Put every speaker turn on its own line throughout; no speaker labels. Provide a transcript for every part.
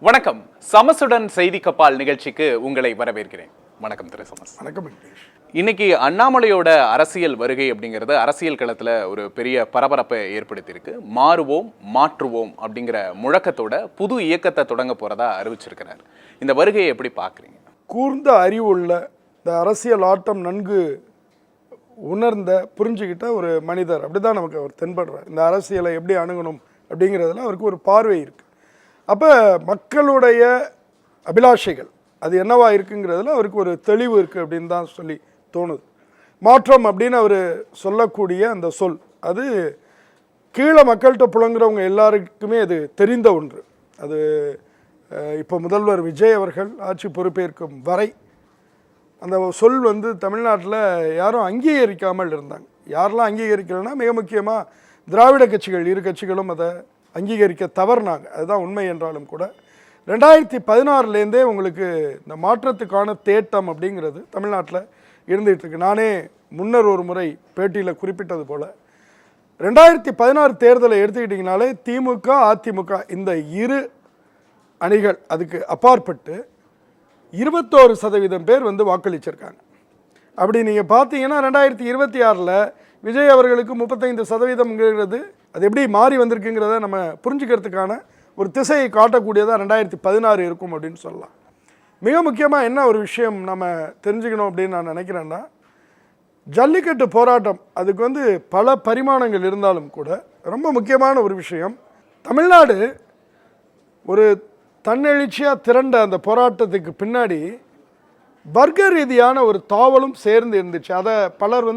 வணக்கம். சமசுடன் செய்தி கப்பால் நிகழ்ச்சிக்கு உங்களை வரவேற்கிறேன். வணக்கம் திரு சமஸ்.
வணக்கம்.
இன்னைக்கு அண்ணாமலையோட அரசியல் வருகை அப்படிங்கிறது அரசியல் களத்துல ஒரு பெரிய பரபரப்பை ஏற்படுத்தியிருக்கு. மாறுவோம் மாற்றுவோம் அப்படிங்கிற முழக்கத்தோட புது இயக்கத்தை தொடங்க போறதா அறிவிச்சிருக்கிறார். இந்த வருகையை எப்படி பாக்குறீங்க?
கூர்ந்த அறிவுள்ள, இந்த அரசியல் ஆட்டம் நன்கு உணர்ந்த, புரிஞ்சுக்கிட்ட ஒரு மனிதர். அப்படிதான் நமக்கு அவர் தென்படுறார். இந்த அரசியலை எப்படி அணுகணும் அப்படிங்கிறதுல அவருக்கு ஒரு பார்வை இருக்கு. அப்போ மக்களுடைய அபிலாஷைகள் அது என்னவா இருக்குங்கிறதுல அவருக்கு ஒரு தெளிவு இருக்குது அப்படின்னு தான் சொல்லி தோணுது. மாற்றம் அப்படின்னு அவர் சொல்லக்கூடிய அந்த சொல் அது கீழே மக்கள்கிட்ட புழங்குறவங்க எல்லாருக்குமே அது தெரிந்த ஒன்று. அது இப்போ முதல்வர் விஜய் அவர்கள் ஆட்சி பொறுப்பேற்கும் வரை அந்த சொல் தமிழ்நாட்டில் யாரும் அங்கீகரிக்காமல் இருந்தாங்க. யாரெல்லாம் அங்கீகரிக்கலைன்னா மிக முக்கியமாக திராவிட கட்சிகள், இரு கட்சிகளும் அதை அங்கீகரிக்க தவறுனாங்க. அதுதான் உண்மை என்றாலும் கூட 2016 உங்களுக்கு இந்த மாற்றத்துக்கான தேட்டம் அப்படிங்கிறது தமிழ்நாட்டில் இருந்துகிட்டு இருக்கு. நானே முன்னர் ஒரு முறை பேட்டியில் குறிப்பிட்டது போல் 2016 தேர்தலை எடுத்துக்கிட்டிங்கனாலே திமுக, அதிமுக இந்த இரு அணிகள் அதுக்கு அப்பாற்பட்டு 21% பேர் வாக்களிச்சிருக்காங்க. அப்படி நீங்கள் பார்த்தீங்கன்னா 2026 விஜய் அவர்களுக்கு 35% அது எப்படி மாறி வந்திருக்குங்கிறத நம்ம புரிஞ்சுக்கிறதுக்கான ஒரு திசையை காட்டக்கூடியதாக 2016 இருக்கும் அப்படின்னு சொல்லலாம். மிக முக்கியமாக என்ன ஒரு விஷயம் நம்ம தெரிஞ்சுக்கணும் அப்படின்னு நான் நினைக்கிறேன்னா, ஜல்லிக்கட்டு போராட்டம் அதுக்கு பல பரிமாணங்கள் இருந்தாலும் கூட ரொம்ப முக்கியமான ஒரு விஷயம், தமிழ்நாடு ஒரு தன்னெழுச்சியாக திரண்ட அந்த போராட்டத்துக்கு பின்னாடி வர்க்க ரீதியான ஒரு தாவலும் சேர்ந்து இருந்துச்சு. அதை பலர்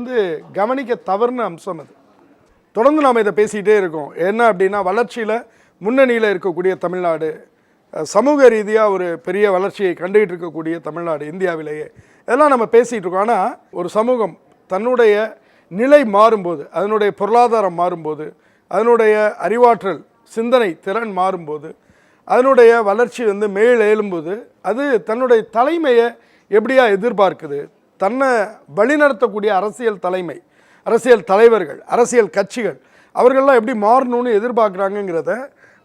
கவனிக்க தவறுன அம்சம் அது. தொடர்ந்து நாம் இதை பேசிகிட்டே இருக்கோம். என்ன அப்படின்னா, வளர்ச்சியில் முன்னணியில் இருக்கக்கூடிய தமிழ்நாடு, சமூக ரீதியாக ஒரு பெரிய வளர்ச்சியை கண்டுகிட்டு இருக்கக்கூடிய தமிழ்நாடு இந்தியாவிலேயே, இதெல்லாம் நம்ம பேசிகிட்டு இருக்கோம். ஆனால் ஒரு சமூகம் தன்னுடைய நிலை மாறும்போது, அதனுடைய பொருளாதாரம் மாறும்போது, அதனுடைய அறிவாற்றல் சிந்தனை திறன் மாறும்போது, அதனுடைய வளர்ச்சி மேல் எழும்போது அது தன்னுடைய தலைமையை எப்படியா எதிர்பார்க்குது, தன்னை வழிநடத்தக்கூடிய அரசியல் தலைமை, அரசியல் தலைவர்கள், அரசியல் கட்சிகள் அவர்கள்லாம் எப்படி மாறணும்னு எதிர்பார்க்குறாங்கங்கிறத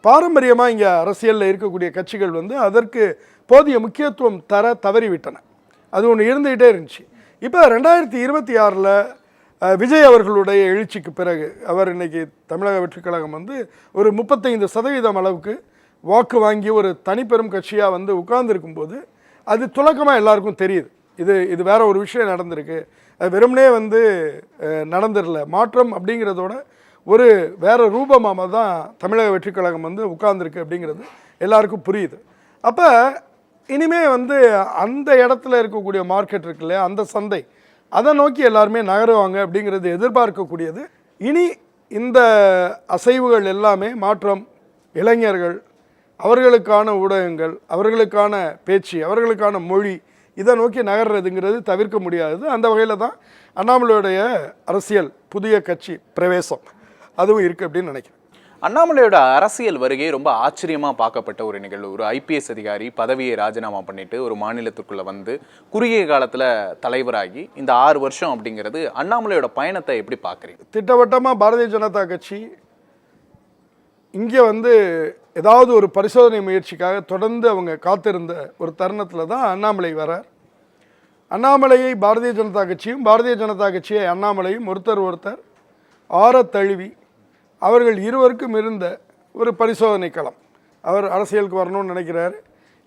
பாரம்பரியமாக இங்கே அரசியலில் இருக்கக்கூடிய கட்சிகள் அதற்கு போதிய முக்கியத்துவம் தர தவறிவிட்டன. அது ஒன்று இருந்துக்கிட்டே இருந்துச்சு. இப்போ 2026 விஜய் அவர்களுடைய எழுச்சிக்கு பிறகு அவர் இன்றைக்கி தமிழக வெற்றிக் கழகம் ஒரு 35% அளவுக்கு வாக்கு வாங்கி ஒரு தனிப்பெரும் கட்சியாக உட்கார்ந்துருக்கும்போது அது துலக்கமாக எல்லாருக்கும் தெரியுது. இது வேற ஒரு விஷயம் நடந்திருக்கு. அது வெறுமனே நடந்துடல. மாற்றம் அப்படிங்கிறதோட ஒரு வேறு ரூபமாக தான் தமிழக வெற்றிக் கழகம் உட்கார்ந்துருக்கு அப்படிங்கிறது எல்லாருக்கும் புரியுது. அப்போ இனிமே அந்த இடத்துல இருக்கக்கூடிய மார்க்கெட் இருக்கு இல்லையா, அந்த சந்தை, அதை நோக்கி எல்லாருமே நகருவாங்க அப்படிங்கிறது எதிர்பார்க்கக்கூடியது. இனி இந்த அசைவுகள் எல்லாமே மாற்றம், இளைஞர்கள், அவர்களுக்கான ஊடகங்கள், அவர்களுக்கான பேச்சு, அவர்களுக்கான மொழி, இதை நோக்கி நகர்றதுங்கிறது தவிர்க்க முடியாதது. அந்த வகையில் தான் அண்ணாமலையுடைய அரசியல் புதிய கட்சி பிரவேசம் அதுவும் இருக்குது அப்படின்னு நினைக்கிறேன்.
அண்ணாமலையோட அரசியல் வருகை ரொம்ப ஆச்சரியமாக பார்க்கப்பட்ட ஒரு நிகழ்வு. ஒரு IPS அதிகாரி பதவியை ராஜினாமா பண்ணிட்டு ஒரு மாநிலத்துக்குள்ளே குறுகிய காலத்தில் தலைவராகி இந்த 6 வருஷம் அப்படிங்கிறது அண்ணாமலையோட பயணத்தை எப்படி பார்க்குறீங்க?
திட்டவட்டமாக பாரதிய ஜனதா கட்சி இங்கே ஏதாவது ஒரு பரிசோதனை முயற்சிக்காக தொடர்ந்து அவங்க காத்திருந்த ஒரு தருணத்தில் தான் அண்ணாமலை வரார். அண்ணாமலையை பாரதிய ஜனதா கட்சியும், பாரதிய ஜனதா கட்சியை அண்ணாமலையும் ஒருத்தர் ஆற தழுவி அவர்கள் இருவருக்கும் இருந்த ஒரு பரிசோதனை களம். அவர் அரசியலுக்கு வரணும்னு நினைக்கிறார்,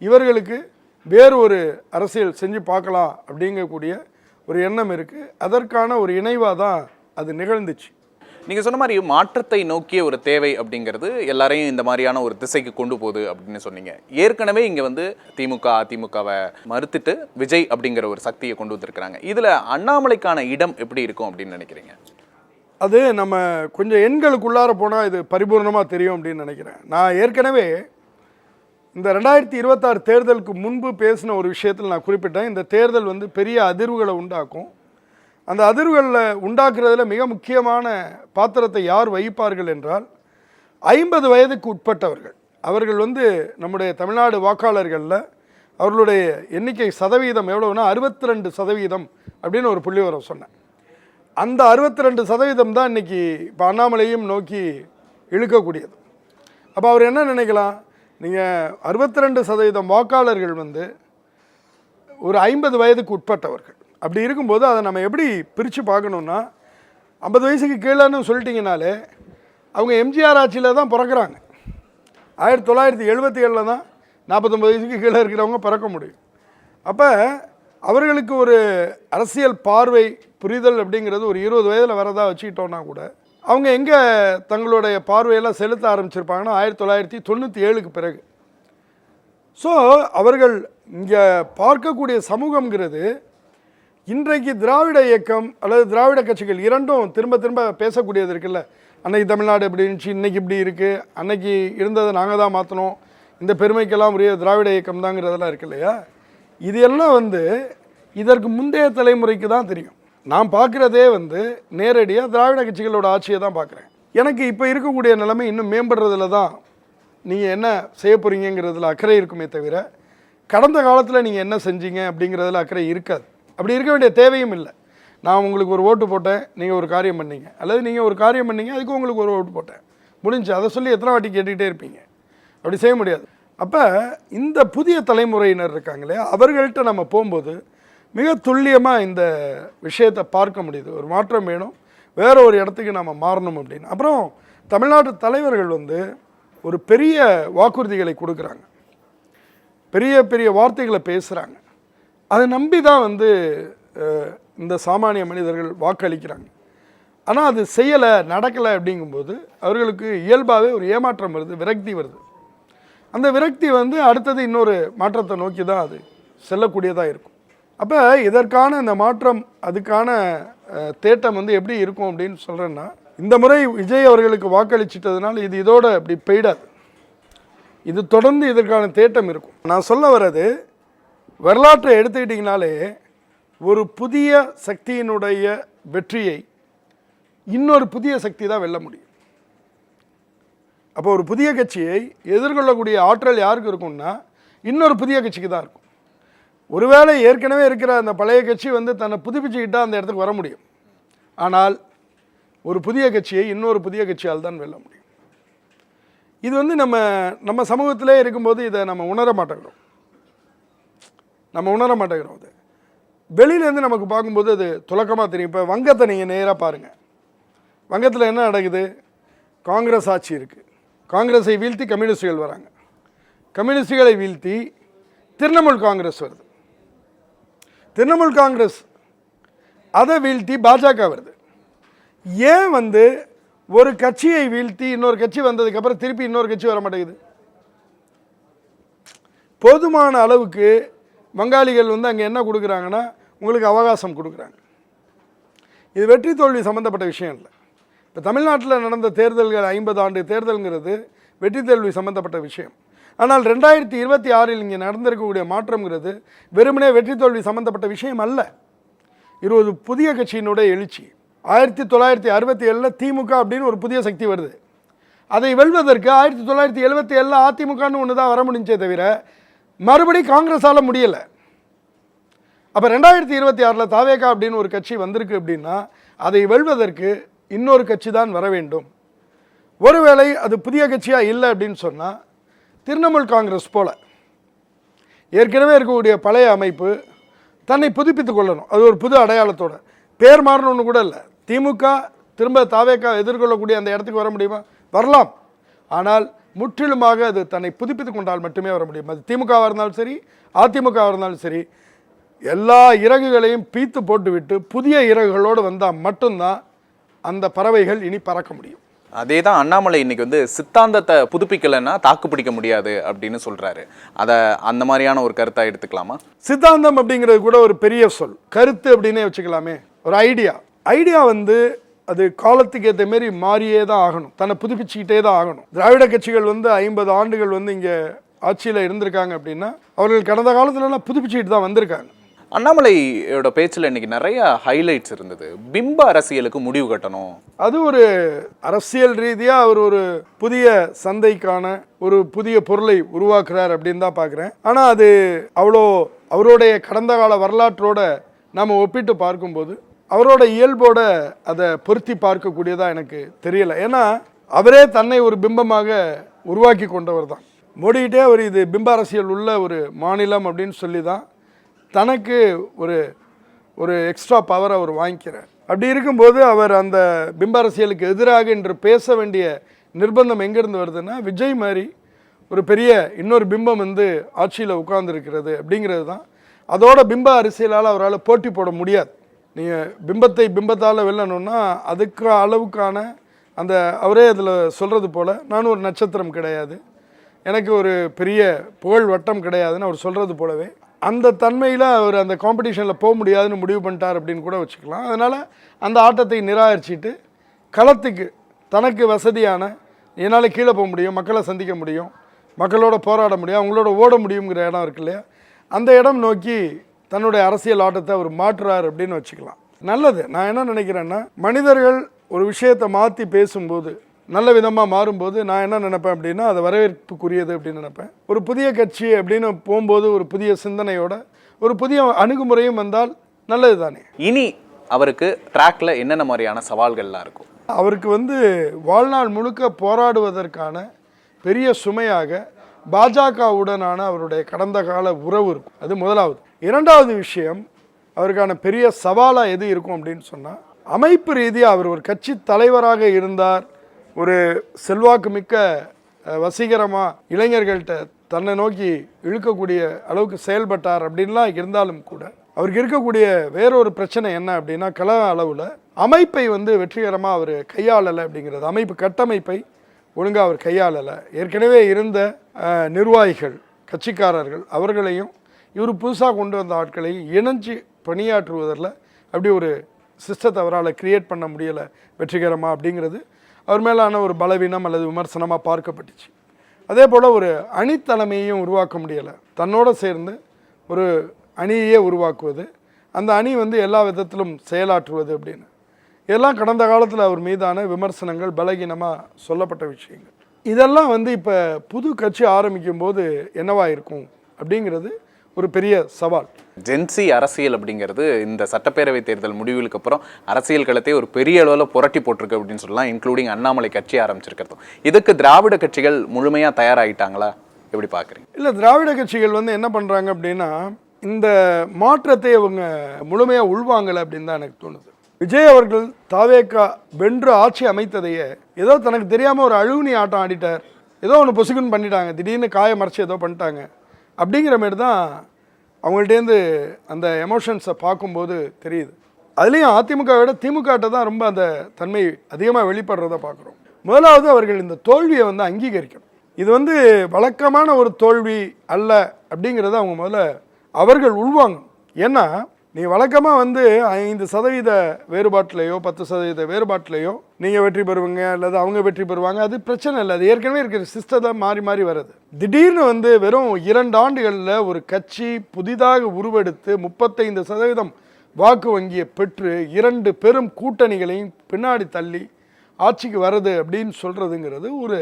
இவர்களுக்கு வேறு ஒரு அரசியல் செஞ்சு பார்க்கலாம் அப்படிங்கக்கூடிய ஒரு எண்ணம் இருக்குது. அதற்கான ஒரு இணைவாக தான் அது நிகழ்ந்துச்சு.
நீங்கள் சொன்ன மாதிரி மாற்றத்தை நோக்கிய ஒரு தேவை அப்படிங்கிறது எல்லாரையும் இந்த மாதிரியான ஒரு திசைக்கு கொண்டு போகுது அப்படின்னு சொன்னீங்க. ஏற்கனவே இங்கே திமுக, அதிமுகவை மறுத்துட்டு விஜய் அப்படிங்கிற ஒரு சக்தியை கொண்டு வந்திருக்கிறாங்க. இதில் அண்ணாமலைக்கான இடம் எப்படி இருக்கும் அப்படின்னு நினைக்கிறீங்க?
அது நம்ம கொஞ்சம் எண்களுக்குள்ளார போனால் இது பரிபூர்ணமாக தெரியும் அப்படின்னு நினைக்கிறேன். நான் ஏற்கனவே இந்த 2026 தேர்தலுக்கு முன்பு பேசின ஒரு விஷயத்தில் நான் குறிப்பிட்டேன். இந்த தேர்தல் பெரிய அதிர்வுகளை உண்டாக்கும். அந்த அதிர்வுகளில் உண்டாக்குறதுல மிக முக்கியமான பாத்திரத்தை யார் வகிப்பார்கள் என்றால் 50 வயதுக்கு உட்பட்டவர்கள். அவர்கள் நம்முடைய தமிழ்நாடு வாக்காளர்களில் அவர்களுடைய எண்ணிக்கை சதவீதம் எவ்வளோன்னா 62% அப்படின்னு ஒரு புள்ளிவரம் சொன்னேன். அந்த 62% தான் இன்றைக்கி இப்போ அண்ணாமலையும் நோக்கி இழுக்கக்கூடியது. அப்போ அவர் என்ன நினைக்கலாம், நீங்கள் 62% வாக்காளர்கள் வந்து ஒரு 50 வயதுக்கு உட்பட்டவர்கள். அப்படி இருக்கும்போது அதை நம்ம எப்படி பிரித்து பார்க்கணுன்னா, 50 வயசுக்கு கீழேன்னு சொல்லிட்டிங்கனாலே அவங்க எம்ஜிஆர் ஆட்சியில் தான் பிறக்கிறாங்க. 1977 தான் 49 வயசுக்கு கீழே இருக்கிறவங்க பிறக்க முடியும். அப்போ அவர்களுக்கு ஒரு அரசியல் பார்வை புரிதல் அப்படிங்கிறது ஒரு 20 வயதில் வரதா வச்சுக்கிட்டோன்னா கூட அவங்க எங்கே தங்களுடைய பார்வையெல்லாம் செலுத்த ஆரம்பிச்சிருப்பாங்கன்னா 1997க்கு பிறகு. ஸோ அவர்கள் இங்கே பார்க்கக்கூடிய சமூகங்கிறது இன்றைக்கு திராவிட இயக்கம் அல்லது திராவிட கட்சிகள் இரண்டும் திரும்ப திரும்ப பேசக்கூடியது இருக்குல்ல. அன்னைக்கு தமிழ்நாடு எப்படி இருந்துச்சு, இன்றைக்கி இப்படி இருக்குது, அன்னைக்கு இருந்ததை நாங்கள் தான் மாற்றினோம், இந்த பெருமைக்கெல்லாம் உரிய திராவிட இயக்கம் தாங்கிறதெல்லாம் இருக்கு இல்லையா. இது எல்லாம் வந்து இதற்கு முந்தைய தலைமுறைக்கு தான் தெரியும். நான் பார்க்குறதே வந்து நேரடியாக திராவிட கட்சிகளோட ஆட்சியை தான் பார்க்குறேன். எனக்கு இப்போ இருக்கக்கூடிய நிலைமை இன்னும் மேம்படுறதுல தான் நீங்கள் என்ன செய்ய போகிறீங்கிறதுல அக்கறை இருக்குமே தவிர கடந்த காலத்தில் நீங்கள் என்ன செஞ்சீங்க அப்படிங்கிறதுல அக்கறை இருக்காது. அப்படி இருக்க வேண்டிய தேவையும் இல்லை. நான் உங்களுக்கு ஒரு ஓட்டு போட்டேன், நீங்கள் ஒரு காரியம் பண்ணீங்க, அல்லது நீங்கள் ஒரு காரியம் பண்ணீங்க அதுக்கு உங்களுக்கு ஒரு ஓட்டு போட்டேன், முடிஞ்சு. அதை சொல்லி எத்தனை வாட்டி கேட்டுக்கிட்டே இருப்பீங்க? அப்படி செய்ய முடியாது. அப்போ இந்த புதிய தலைமுறையினர் இருக்காங்களே, அவர்கள்ட்ட நம்ம போகும்போது மிக துல்லியமாக இந்த விஷயத்தை பார்க்க முடியுது. ஒரு மாற்றம் வேணும், வேற ஒரு இடத்துக்கு நம்ம மாறணும் அப்படின்னு. அப்புறம் தமிழ்நாட்டு தலைவர்கள் வந்து ஒரு பெரிய வாக்குறுதிகளை கொடுக்குறாங்க, பெரிய பெரிய வார்த்தைகளை பேசுகிறாங்க. அதை நம்பி தான் வந்து இந்த சாமானிய மனிதர்கள் வாக்களிக்கிறாங்க. ஆனால் அது செய்யலை, நடக்கலை அப்படிங்கும்போது அவர்களுக்கு இயல்பாகவே ஒரு ஏமாற்றம் வருது, விரக்தி வருது. அந்த விரக்தி வந்து அடுத்தது இன்னொரு மாற்றத்தை நோக்கி தான் அது செல்லக்கூடியதாக இருக்கும். அப்போ இதற்கான இந்த மாற்றம், அதுக்கான தேட்டம் வந்து எப்படி இருக்கும் அப்படின்னு சொல்கிறேன்னா, இந்த முறை விஜய் அவர்களுக்கு வாக்களிச்சிட்டதுனால இது இதோட இப்படி போயிடாது. இது தொடர்ந்து இதற்கான தேட்டம் இருக்கும். நான் சொல்ல வர்றது, வரலாற்றை எடுத்துக்கிட்டிங்கனாலே ஒரு புதிய சக்தியினுடைய வெற்றியை இன்னொரு புதிய சக்தி தான் வெல்ல முடியும். அப்போ ஒரு புதிய கட்சியை எதிர்கொள்ளக்கூடிய ஆற்றல் யாருக்கு இருக்கும்னா இன்னொரு புதிய கட்சிக்கு தான் இருக்கும். ஒருவேளை ஏற்கனவே இருக்கிற அந்த பழைய கட்சி வந்து தன்னை புதுப்பிச்சுக்கிட்டால் அந்த இடத்துக்கு வர முடியும். ஆனால் ஒரு புதிய கட்சியை இன்னொரு புதிய கட்சியால் தான் வெல்ல முடியும். இது வந்து நம்ம சமூகத்திலே இருக்கும்போது இதை நம்ம உணர மாட்டேங்கிறோம். அது வெளியிலேருந்து நமக்கு பார்க்கும்போது அது துலக்கமாக தெரியும். இப்போ வங்கத்தை நீங்கள் நேராக பாருங்கள். வங்கத்தில் என்ன நடக்குது? காங்கிரஸ் ஆட்சி இருக்குது. காங்கிரஸை வீழ்த்தி கம்யூனிஸ்டுகள் வராங்க. கம்யூனிஸ்டுகளை வீழ்த்தி திரிணாமுல் காங்கிரஸ் வருது. திரிணாமுல் காங்கிரஸ் அதை வீழ்த்தி பாஜக வருது. ஏன் வந்து ஒரு கட்சியை வீழ்த்தி இன்னொரு கட்சி வந்ததுக்கப்புறம் திருப்பி இன்னொரு கட்சி வர மாட்டேங்குது? போதுமான அளவுக்கு வங்காளிகள் வந்து அங்கே என்ன கொடுக்குறாங்கன்னா உங்களுக்கு அவகாசம் கொடுக்குறாங்க. இது வெற்றி தோல்வி சம்மந்தப்பட்ட விஷயம் இல்லை. இப்போ தமிழ்நாட்டில் நடந்த தேர்தல்கள் 50 ஆண்டு தேர்தல்ங்கிறது வெற்றி தோல்வி சம்மந்தப்பட்ட விஷயம். ஆனால் 2026 இங்கே நடந்திருக்கக்கூடிய மாற்றம்ங்கிறது வெறுமனே வெற்றி தோல்வி சம்மந்தப்பட்ட விஷயம் அல்ல. இது ஒரு புதிய கட்சியினுடைய எழுச்சி. 1967 திமுக அப்படின்னு ஒரு புதிய சக்தி வருது. அதை வெல்வதற்கு 1977 அதிமுகன்னு ஒன்று தான் வர முடிஞ்சே தவிர மறுபடி காங்கிரஸால் முடியலை. அப்போ 2026 தாவேகா அப்படின்னு ஒரு கட்சி வந்திருக்கு அப்படின்னா அதை வெல்வதற்கு இன்னொரு கட்சி தான் வர வேண்டும். ஒருவேளை அது புதிய கட்சியாக இல்லை அப்படின்னு சொன்னால் திரிணாமுல் காங்கிரஸ் போல் ஏற்கனவே இருக்கக்கூடிய பழைய அமைப்பு தன்னை புதுப்பித்து கொள்ளணும். அது ஒரு புது அடையாளத்தோட பேர் மாறணும்னு கூட இல்லை. திமுக திரும்ப தாவேகா எதிர்கொள்ளக்கூடிய அந்த இடத்துக்கு வர முடியுமா? வரலாம். ஆனால் முற்றிலுமாக அது தன்னை புதுப்பித்து கொண்டால் மட்டுமே வர முடியும். அது திமுகவாக இருந்தாலும் சரி, அதிமுகவாக இருந்தாலும் சரி, எல்லா இறகுகளையும் பீத்து போட்டுவிட்டு புதிய இறகுகளோடு வந்தால் மட்டும்தான் அந்த பறவைகள் இனி பறக்க முடியும்.
அதே தான் அண்ணாமலை இன்னைக்கு வந்து சித்தாந்தத்தை புதுப்பிக்கலைன்னா தாக்கு பிடிக்க முடியாது அப்படின்னு சொல்கிறாரு. அதை அந்த மாதிரியான ஒரு கருத்தை எடுத்துக்கலாமா?
சித்தாந்தம் அப்படிங்கிறது கூட ஒரு பெரிய சொல், கருத்து அப்படின்னே வச்சுக்கலாமே. ஒரு ஐடியா வந்து அது காலத்துக்கு ஏற்ற மாரி மாறியே தான் ஆகணும், தன்னை புதுப்பிச்சுக்கிட்டே தான் ஆகணும். திராவிட கட்சிகள் வந்து 50 ஆண்டுகள் வந்து இங்கே ஆட்சியில் இருந்திருக்காங்க அப்படின்னா அவர்கள் கடந்த காலத்துலலாம் புதுப்பிச்சுக்கிட்டு தான் வந்திருக்காங்க.
அண்ணாமலையோட பேச்சில் இன்னைக்கு நிறைய ஹைலைட்ஸ் இருந்தது. பிம்ப அரசியலுக்கு முடிவு கட்டணும்,
அது ஒரு அரசியல் ரீதியாக அவர் ஒரு புதிய சந்தைக்கான ஒரு புதிய பொருளை உருவாக்குறார் அப்படின்னு தான் பார்க்குறேன். ஆனால் அது அவ்வளோ அவருடைய கடந்த கால வரலாற்றோட நாம் ஒப்பிட்டு பார்க்கும்போது அவரோட இயல்போட அதை பொருத்தி பார்க்கக்கூடியதாக எனக்கு தெரியலை. ஏன்னா அவரே தன்னை ஒரு பிம்பமாக உருவாக்கி கொண்டவர் தான். மோடிக்கிட்டே ஒரு இது பிம்ப அரசியல் உள்ள ஒரு மாநிலம் அப்படின்னு சொல்லி தான் தனக்கு ஒரு ஒரு எக்ஸ்ட்ரா பவர் அவர் வாங்கிக்கிறார். அப்படி இருக்கும்போது அவர் அந்த பிம்ப அரசியலுக்கு எதிராக என்று பேச வேண்டிய நிர்பந்தம் எங்கேருந்து வருதுன்னா, விஜய் மாதிரி ஒரு பெரிய இன்னொரு பிம்பம் வந்து ஆட்சியில் உட்கார்ந்துருக்கிறது அப்படிங்கிறது தான். அதோட பிம்ப அரசியலால் அவரால் போட்டி போட முடியாது. நீங்கள் பிம்பத்தை பிம்பத்தால் வெல்லணுன்னா அதுக்கு அளவுக்கான அந்த அவரே அதில் சொல்கிறது போல், நான் ஒரு நட்சத்திரம் கிடையாது, எனக்கு ஒரு பெரிய புகழ் வட்டம் கிடையாதுன்னு அவர் சொல்கிறது போலவே அந்த தன்மையில் அவர் அந்த காம்படிஷனில் போக முடியாதுன்னு முடிவு பண்ணிட்டார் அப்படின்னு கூட வச்சுக்கலாம். அதனால் அந்த ஆட்டத்தை நிராகரிச்சிட்டு களத்துக்கு தனக்கு வசதியான, என்னால் கீழே போக முடியும், மக்களை சந்திக்க முடியும், மக்களோட போராட முடியும், அவங்களோட ஓட முடியுங்கிற இடம் இருக்கு இல்லையா, அந்த இடம் நோக்கி தன்னுடைய அரசியல் ஆட்டத்தை அவர் மாற்றுறார் அப்படின்னு வச்சுக்கலாம். நல்லது. நான் என்ன நினைக்கிறேன்னா, மனிதர்கள் ஒரு விஷயத்தை மாற்றி பேசும்போது, நல்ல விதமாக மாறும்போது நான் என்ன நினைப்பேன் அப்படின்னா, அது வரவேற்புக்குரியது அப்படின்னு நினைப்பேன். ஒரு புதிய கட்சி அப்படின்னு போகும்போது ஒரு புதிய சிந்தனையோட ஒரு புதிய அணுகுமுறையும் வந்தால் நல்லது தானே.
இனி அவருக்கு ட்ராக்ல என்னென்ன மாதிரியான சவால்கள்லாம் இருக்கும்?
அவருக்கு வந்து வாழ்நாள் முழுக்க போராடுவதற்கான பெரிய சுமையாக பாஜகவுடனான அவருடைய கடந்த கால உறவு இருக்கும். அது முதலாவது. இரண்டாவது விஷயம், அவருக்கான பெரிய சவாலாக எது இருக்கும் அப்படின்னு சொன்னால், அமைப்பு ரீதியாக அவர் ஒரு கட்சி தலைவராக இருந்தார், ஒரு செல்வாக்கு மிக்க வசீகரமாக இளைஞர்கள்ட்ட தன்னை நோக்கி இழுக்கக்கூடிய அளவுக்கு செயல்பட்டார் அப்படின்லாம் இருந்தாலும் கூட, அவருக்கு இருக்கக்கூடிய வேறொரு பிரச்சனை என்ன அப்படின்னா, கல அளவில் அமைப்பை வந்து வெற்றிகரமாக அவர் கையாளலை அப்படிங்கிறது. அமைப்பு கட்டமைப்பை ஒழுங்காக அவர் கையாளலை. ஏற்கனவே இருந்த நிர்வாகிகள், கட்சிக்காரர்கள் அவர்களையும் இவர் புதுசாக கொண்டு வந்த ஆட்களையும் இணைஞ்சு பணியாற்றுவதில் அப்படி ஒரு சிஸ்டத்தை அவரால் கிரியேட் பண்ண முடியலை வெற்றிகரமாக அப்படிங்கிறது அவர் மேலான ஒரு பலவீனம் அல்லது விமர்சனமாக பார்க்கப்பட்டுச்சு. அதே போல் ஒரு அணித்தலைமையையும் உருவாக்க முடியலை. தன்னோடு சேர்ந்து ஒரு அணியையே உருவாக்குவது, அந்த அணி வந்து எல்லா விதத்திலும் செயலாற்றுவது அப்படின்னு, இதெல்லாம் கடந்த காலத்தில் அவர் மீதான விமர்சனங்கள், பலகீனமாக சொல்லப்பட்ட விஷயங்கள். இதெல்லாம் வந்து இப்போ புது கட்சி ஆரம்பிக்கும் போது என்னவா இருக்கும் அப்படிங்கிறது ஒரு பெரிய சவால்.
ஜென்சி அரசியல் அப்படிங்கிறது இந்த சட்டப்பேரவை தேர்தல் முடிவுகளுக்கு அப்புறம் அரசியல் களத்தை ஒரு பெரிய அளவில் புரட்டி போட்டிருக்கு அப்படின்னு சொல்லலாம், இன்க்ளூடிங் அண்ணாமலை கட்சி ஆரம்பிச்சிருக்கிறதும். இதுக்கு திராவிட கட்சிகள் முழுமையாக தயாராகிட்டாங்களா, எப்படி பார்க்குறீங்க?
இல்லை, திராவிட கட்சிகள் வந்து என்ன பண்ணுறாங்க அப்படின்னா, இந்த மாற்றத்தை அவங்க முழுமையாக உள்வாங்கலை அப்படின்னு தான் எனக்கு தோணுது. விஜய் அவர்கள் தாவேக்கா வென்று ஆட்சி அமைத்ததையே ஏதோ தனக்கு தெரியாமல் ஒரு அழுகுனி ஆட்டம் ஆடிட்டார், ஏதோ ஒன்று பொசுக்குன்னு பண்ணிட்டாங்க, திடீர்னு காய மறைச்சி ஏதோ பண்ணிட்டாங்க அப்படிங்கிற மாதிரி தான் அவங்கள்ட்டேருந்து அந்த எமோஷன்ஸை பார்க்கும்போது தெரியுது. அதுலேயும் அதிமுக விட திமுகட்ட தான் ரொம்ப அந்த தன்மை அதிகமாக வெளிப்படுறத பார்க்குறோம். முதலாவது, அவர்கள் இந்த தோல்வியை வந்து அங்கீகரிக்கணும். இது வந்து வழக்கமான ஒரு தோல்வி அல்ல அப்படிங்கிறத அவங்க முதல்ல அவர்கள் உள்வாங்கணும். ஏன்னா நீங்கள் வழக்கமாக வந்து 5% வேறுபாட்டிலையோ 10% வேறுபாட்டிலையோ நீங்கள் வெற்றி பெறுவீங்க அல்லது அவங்க வெற்றி பெறுவாங்க, அது பிரச்சனை இல்லை. அது ஏற்கனவே இருக்கிற சிஸ்டத்தை மாறி மாறி வருது. திடீர்னு வந்து வெறும் 2 ஆண்டுகளில் ஒரு கட்சி புதிதாக உருவெடுத்து 35% வாக்கு வங்கியை பெற்று 2 பெரும் கூட்டணிகளையும் பின்னாடி தள்ளி ஆட்சிக்கு வருது அப்படின்னு சொல்கிறதுங்கிறது ஒரு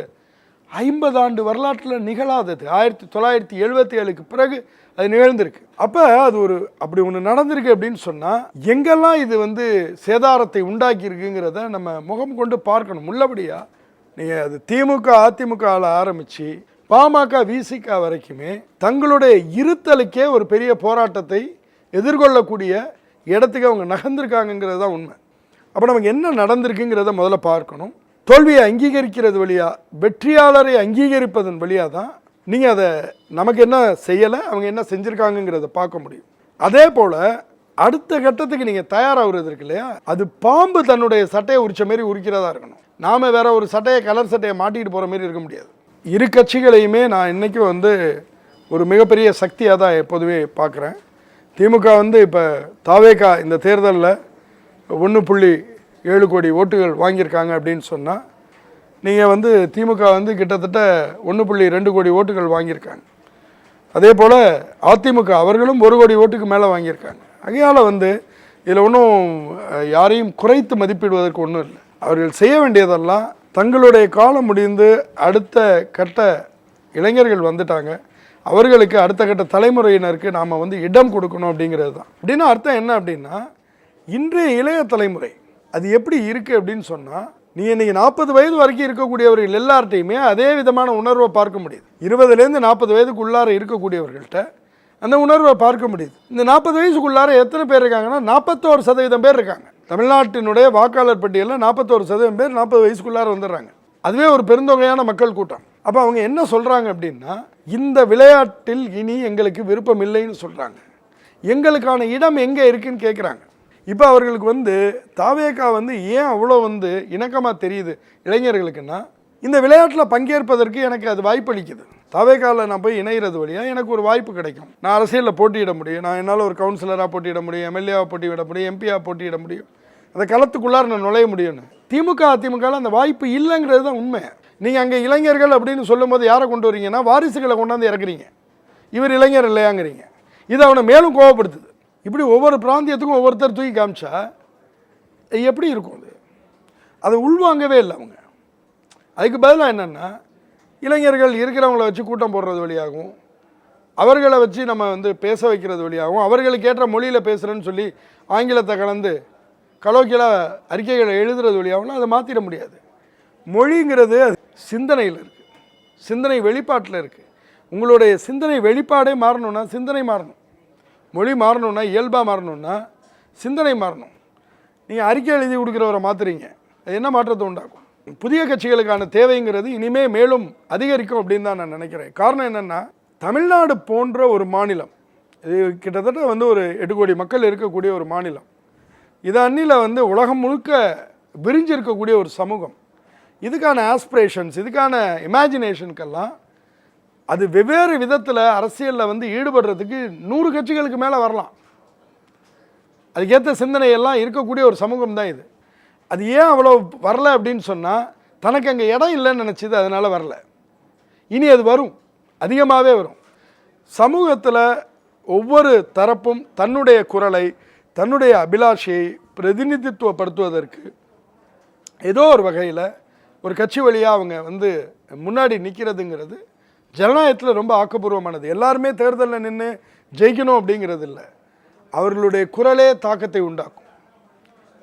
50 ஆண்டு வரலாற்றில் நிகழாதது. 1977க்கு பிறகு அது நிகழ்ந்திருக்கு. அப்போ அது ஒரு அப்படி ஒன்று நடந்திருக்கு அப்படின்னு சொன்னால், எங்கெல்லாம் இது வந்து சேதாரத்தை உண்டாக்கியிருக்குங்கிறத நம்ம முகம் கொண்டு பார்க்கணும். உள்ளபடியாக நீங்கள் அது திமுக அதிமுகவில் ஆரம்பித்து பாமக விசிக வரைக்குமே தங்களுடைய இருத்தலுக்கே ஒரு பெரிய போராட்டத்தை எதிர்கொள்ளக்கூடிய இடத்துக்கு அவங்க நகர்ந்திருக்காங்கிறது தான் உண்மை. அப்போ நமக்கு என்ன நடந்திருக்குங்கிறத முதல்ல பார்க்கணும். தோல்வியை அங்கீகரிக்கிறது வழியாக, வெற்றியாளரை அங்கீகரிப்பதன் வழியாக தான் நீங்கள் அதை நமக்கு என்ன செய்யலை, அவங்க என்ன செஞ்சுருக்காங்கங்கிறத பார்க்க முடியும். அதே போல் அடுத்த கட்டத்துக்கு நீங்கள் தயாராகிறது இருக்கு இல்லையா, அது பாம்பு தன்னுடைய சட்டையை உரிச்ச மாரி உரிக்கிறதா இருக்கணும். நாம் வேற ஒரு சட்டையை, கலர் சட்டையை மாட்டிகிட்டு போகிற மாரி இருக்க முடியாது. இரு கட்சிகளையுமே நான் இன்றைக்கும் வந்து ஒரு மிகப்பெரிய சக்தியாக தான் எப்போதுமே பார்க்குறேன். திமுக வந்து இப்போ தாவேகா இந்த தேர்தலில் 1.7 கோடி ஓட்டுகள் வாங்கியிருக்காங்க அப்படின்னு சொன்னால், நீங்கள் வந்து திமுக வந்து கிட்டத்தட்ட 1.2 கோடி ஓட்டுகள் வாங்கியிருக்காங்க. அதே போல் அதிமுக அவர்களும் 1 கோடி ஓட்டுக்கு மேலே வாங்கியிருக்காங்க. ஆகையால் வந்து இதில் ஒன்றும் யாரையும் குறைத்து மதிப்பிடுவதற்கு ஒன்றும் இல்லை. அவர்கள் செய்ய வேண்டியதெல்லாம், தங்களுடைய காலம் முடிந்து அடுத்த கட்ட இளைஞர்கள் வந்துட்டாங்க, அவர்களுக்கு அடுத்த கட்ட தலைமுறையினருக்கு நாம் வந்து இடம் கொடுக்கணும் அப்படிங்கிறது தான். அப்படின்னா அர்த்தம் என்ன அப்படின்னா, இன்றைய இளைய தலைமுறை அது எப்படி இருக்குது அப்படின்னு சொன்னால், நீங்கள் இன்றைக்கி 40 வயது வரைக்கும் இருக்கக்கூடியவர்கள் எல்லார்ட்டையுமே அதே விதமான உணர்வை பார்க்க முடியுது. 20லேருந்து 40 வயதுக்குள்ளார இருக்கக்கூடியவர்கள்ட்ட அந்த உணர்வை பார்க்க முடியுது. இந்த 40 வயசுக்குள்ளார எத்தனை பேர் இருக்காங்கன்னா 41% பேர் இருக்காங்க. தமிழ்நாட்டினுடைய வாக்காளர் பட்டியலில் 41% பேர் 40 வயசுக்குள்ளார வந்துடுறாங்க. அதுவே ஒரு பெருந்தொகையான மக்கள் கூட்டம். அப்போ அவங்க என்ன சொல்கிறாங்க அப்படின்னா, இந்த விளையாட்டில் இனி எங்களுக்கு விருப்பம் இல்லைன்னு சொல்கிறாங்க. எங்களுக்கான இடம் எங்கே இருக்குன்னு கேட்குறாங்க. இப்போ அவர்களுக்கு தாவேகா ஏன் அவ்வளோ இணக்கமாக தெரியுது இளைஞர்களுக்குன்னா, இந்த விளையாட்டில் பங்கேற்பதற்கு எனக்கு அது வாய்ப்பளிக்குது. தாவேகாவில் நான் போய் இணைகிறது வழியாக எனக்கு ஒரு வாய்ப்பு கிடைக்கும். நான் அரசியலில் போட்டியிட முடியும். நான் என்னால் ஒரு கவுன்சிலராக போட்டியிட முடியும், எம்எல்ஏவாக போட்டியிட முடியும், எம்பியாக போட்டியிட முடியும். அந்த களத்துக்குள்ளார நான் நுழைய முடியும்னு. திமுக அதிமுகவில் அந்த வாய்ப்பு இல்லைங்கிறது தான் உண்மை. நீங்கள் அங்கே இளைஞர்கள் அப்படின்னு சொல்லும்போது யாரை கொண்டு வரீங்கன்னா வாரிசுகளை கொண்டாந்து இறக்குறீங்க. இவர் இளைஞர் இல்லையாங்கிறீங்க. இது அவனை மேலும் கோவப்படுத்துது. இப்படி ஒவ்வொரு பிராந்தியத்துக்கும் ஒவ்வொருத்தர் தூக்கி காமிச்சா எப்படி இருக்கும்? அதை உள்வாங்கவே இல்லை அவங்க. அதுக்கு பதிலாக என்னென்னா, இளைஞர்கள் இருக்கிறவங்கள வச்சு கூட்டம் போடுறது வழியாகவும், அவர்களை வச்சு நம்ம பேச வைக்கிறது வழியாகவும், அவர்களுக்கு ஏற்ற மொழியில் பேசுகிறேன்னு சொல்லி ஆங்கிலத்தை கலந்து கலோக்கியலாக அறிக்கைகளை எழுதுறது வழியாகவும் அதை மாற்றிட முடியாது. மொழிங்கிறது அது சிந்தனையில் இருக்குது, சிந்தனை வெளிப்பாட்டில் இருக்குது. உங்களுடைய சிந்தனை வெளிப்பாடே மாறணும்னா சிந்தனை மாறணும். மொழி மாறணும்னா, இயல்பாக மாறணும்னா சிந்தனை மாறணும். நீங்கள் அறிக்கை எழுதி கொடுக்குறவரை மாற்றுறீங்க, அது என்ன மாற்றத்தை உண்டாக்கும்? புதிய கட்சிகளுக்கான தேவைங்கிறது இனிமே மேலும் அதிகரிக்கும் அப்படின்னு தான் நான் நினைக்கிறேன். காரணம் என்னென்னா, தமிழ்நாடு போன்ற ஒரு மாநிலம், இது கிட்டத்தட்ட ஒரு 8 கோடி மக்கள் இருக்கக்கூடிய ஒரு மாநிலம், இது அன்னியில் உலகம் முழுக்க விரிஞ்சு இருக்கக்கூடிய ஒரு சமூகம். இதுக்கான ஆஸ்பிரேஷன்ஸ், இதுக்கான இமேஜினேஷனுக்கெல்லாம் அது வெவ்வேறு விதத்தில் அரசியலில் ஈடுபடுறதுக்கு 100 கட்சிகளுக்கு மேலே வரலாம். அதுக்கேற்ற சிந்தனையெல்லாம் இருக்கக்கூடிய ஒரு சமூகம் தான் இது. அது ஏன் அவ்வளோ வரல அப்படின்னு சொன்னால், தனக்கு அங்கே இடம் இல்லைன்னு நினச்சிது, அதனால் வரல. இனி அது வரும், அதிகமாகவே வரும். சமூகத்தில் ஒவ்வொரு தரப்பும் தன்னுடைய குரலை, தன்னுடைய அபிலாஷையை பிரதிநிதித்துவப்படுத்துவதற்கு ஏதோ ஒரு வகையில் ஒரு கட்சி வழியாக அவங்க முன்னாடி நிற்கிறதுங்கிறது ஜனநாயகத்தில் ரொம்ப ஆக்கப்பூர்வமானது. எல்லாருமே தேர்தலில் நின்று ஜெயிக்கணும் அப்படிங்கிறது இல்லை, அவர்களுடைய குரலே தாக்கத்தை உண்டாக்கும்.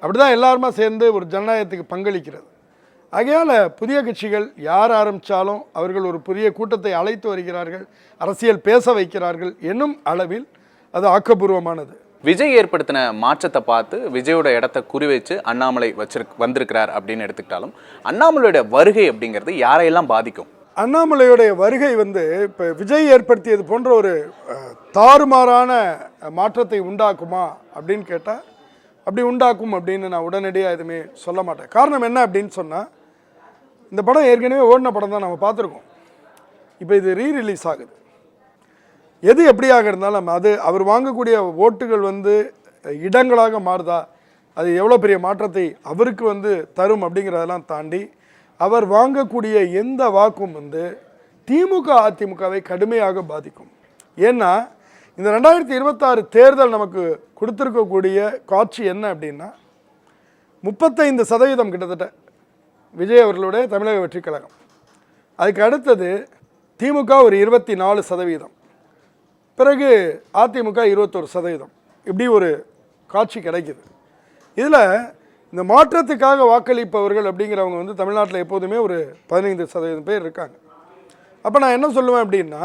அப்படி தான் எல்லாருமா சேர்ந்து ஒரு ஜனநாயகத்துக்கு பங்களிக்கிறது. ஆகையால் புதிய கட்சிகள் யார் ஆரம்பித்தாலும் அவர்கள் ஒரு புதிய கூட்டத்தை அழைத்து வருகிறார்கள், அரசியல் பேச வைக்கிறார்கள் என்னும் அளவில் அது ஆக்கப்பூர்வமானது.
விஜய் ஏற்படுத்தின மாற்றத்தை பார்த்து விஜயோட இடத்த குறி வச்சு அண்ணாமலை வந்திருக்கிறார் அப்படின்னு எடுத்துக்கிட்டாலும், அண்ணாமலையோட வருகை அப்படிங்கிறது யாரையெல்லாம் பாதிக்கும்?
அண்ணாமலையுடைய வருகை இப்போ விஜய் ஏற்படுத்தியது போன்ற ஒரு தாறுமாறான மாற்றத்தை உண்டாக்குமா அப்படின்னு கேட்டால், அப்படி உண்டாக்கும் அப்படின்னு நான் உடனடியாக எதுவுமே சொல்ல மாட்டேன். காரணம் என்ன அப்படின்னு சொன்னால், இந்த படம் ஏற்கனவே ஓடின படம் தான் நம்ம பார்த்துருக்கோம். இப்போ இது ரீரிலீஸ் ஆகுது. எது எப்படியாக இருந்தாலும் அது அவர் வாங்கக்கூடிய ஓட்டுகள் இடங்களாக மாறுதா, அது எவ்வளோ பெரிய மாற்றத்தை அவருக்கு தரும் அப்படிங்கிறதெல்லாம் தாண்டி, அவர் வாங்கக்கூடிய எந்த வாக்கும் திமுக அதிமுகவை கடுமையாக பாதிக்கும். ஏன்னா இந்த 2026 தேர்தல் நமக்கு கொடுத்துருக்கக்கூடிய காட்சி என்ன அப்படின்னா, 35% கிட்டத்தட்ட விஜய் அவர்களுடைய தமிழக வெற்றி கழகம். அதுக்கு அடுத்தது திமுக ஒரு 24%, பிறகு அதிமுக 21%. இப்படி ஒரு காட்சி கிடைக்குது. இதில் இந்த மாற்றத்துக்காக வாக்களிப்பவர்கள் அப்படிங்கிறவங்க தமிழ்நாட்டில் எப்போதுமே ஒரு 15% பேர் இருக்காங்க. அப்போ நான் என்ன சொல்லுவேன் அப்படின்னா,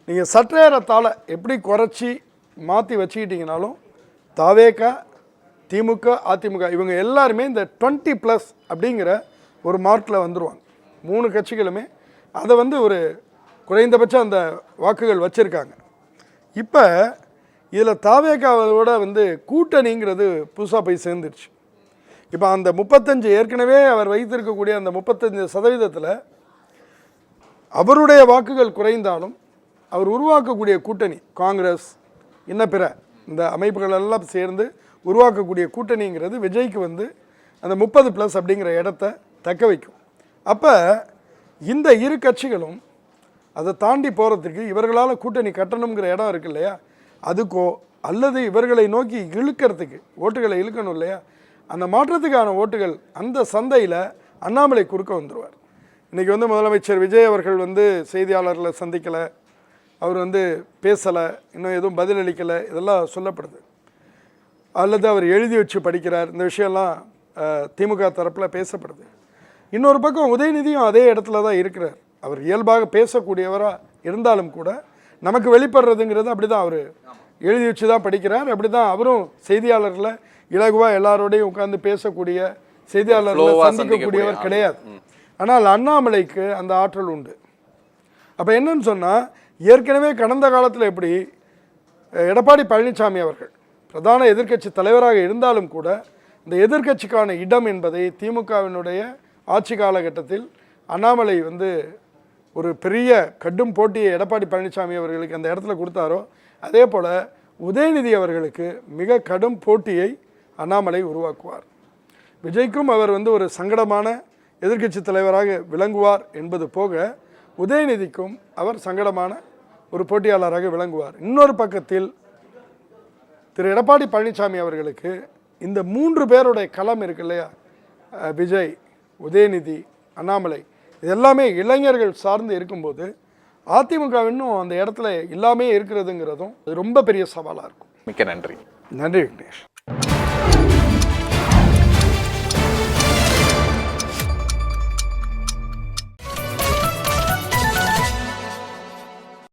நீங்கள் சற்றேறத்தாழ எப்படி குறைச்சி மாற்றி வச்சுக்கிட்டிங்கனாலும் தாவேகா, திமுக, அதிமுக இவங்க எல்லாருமே இந்த 20+ அப்படிங்கிற ஒரு மார்க்கில் வந்துடுவாங்க. 3 கட்சிகளுமே அதை ஒரு குறைந்தபட்சம் அந்த வாக்குகள் வச்சுருக்காங்க. இப்போ இதில் தாவேகாவோட கூட்டணிங்கிறது புதுசாக போய் சேர்ந்துருச்சு. இப்போ அந்த 35 ஏற்கனவே அவர் வைத்திருக்கக்கூடிய அந்த 35% அவருடைய வாக்குகள் குறைந்தாலும் அவர் உருவாக்கக்கூடிய கூட்டணி, காங்கிரஸ் இன்னும் பிற இந்த அமைப்புகள் எல்லாம் சேர்ந்து உருவாக்கக்கூடிய கூட்டணிங்கிறது விஜய்க்கு அந்த 30+ அப்படிங்கிற இடத்த தக்க வைக்கும். அப்போ இந்த இரு கட்சிகளும் அதை தாண்டி போகிறதுக்கு இவர்களால் கூட்டணி கட்டணுங்கிற இடம் இருக்கு இல்லையா, அதுக்கோ அல்லது இவர்களை நோக்கி இழுக்கிறதுக்கு ஓட்டுகளை இழுக்கணும் இல்லையா, அந்த மாற்றத்துக்கான ஓட்டுகள் அந்த சந்தையில் அண்ணாமலை குறுக்க வந்துடுவார். இன்றைக்கி முதலமைச்சர் விஜய் அவர்கள் செய்தியாளர்களை சந்திக்கலை, அவர் பேசலை, இன்னும் எதுவும் பதிலளிக்கலை, இதெல்லாம் சொல்லப்படுது. அல்லது அவர் எழுதி வச்சு படிக்கிறார், இந்த விஷயம்லாம் திமுக தரப்பில் பேசப்படுது. இன்னொரு பக்கம் உதயநிதியும் அதே இடத்துல தான் இருக்கிறார். அவர் இயல்பாக பேசக்கூடியவராக இருந்தாலும் கூட நமக்கு வெளிப்படுறதுங்கிறது அப்படி தான். அவர் எழுதி வச்சு தான் படிக்கிறார். அப்படி தான் அவரும் செய்தியாளர்களை இலகுவாக எல்லாரோடையும் உட்கார்ந்து பேசக்கூடிய செய்தியாளர்களை சந்திக்கக்கூடியவர் கிடையாது. ஆனால் அண்ணாமலைக்கு அந்த ஆற்றல் உண்டு. அப்போ என்னன்னு சொன்னால், ஏற்கனவே கடந்த காலத்தில் எப்படி எடப்பாடி பழனிசாமி அவர்கள் பிரதான எதிர்க்கட்சி தலைவராக இருந்தாலும் கூட இந்த எதிர்க்கட்சிக்கான இடம் என்பதை திமுகவினுடைய ஆட்சி காலகட்டத்தில் அண்ணாமலை ஒரு பெரிய கடும் போட்டியை எடப்பாடி பழனிசாமி அவர்களுக்கு அந்த இடத்துல கொடுத்தாரோ, அதே போல் உதயநிதி அவர்களுக்கு மிக கடும் போட்டியை அண்ணாமலை உருவாக்குவார். விஜய்க்கும் அவர் ஒரு சங்கடமான எதிர்க்கட்சி தலைவராக விளங்குவார் என்பது போக, உதயநிதிக்கும் அவர் சங்கடமான ஒரு போட்டியாளராக விளங்குவார். இன்னொரு பக்கத்தில் திரு எடப்பாடி பழனிசாமி அவர்களுக்கு இந்த 3 பேருடைய களம் இருக்கு இல்லையா, விஜய், உதயநிதி, அண்ணாமலை, இது எல்லாமே இளைஞர்கள் சார்ந்து இருக்கும்போது அதிமுக இன்னும் அந்த இடத்துல எல்லாமே இருக்கிறதுங்கிறதும் ரொம்ப பெரிய சவாலாக இருக்கும்.
மிக்க நன்றி.
நன்றி விக்னேஷ்.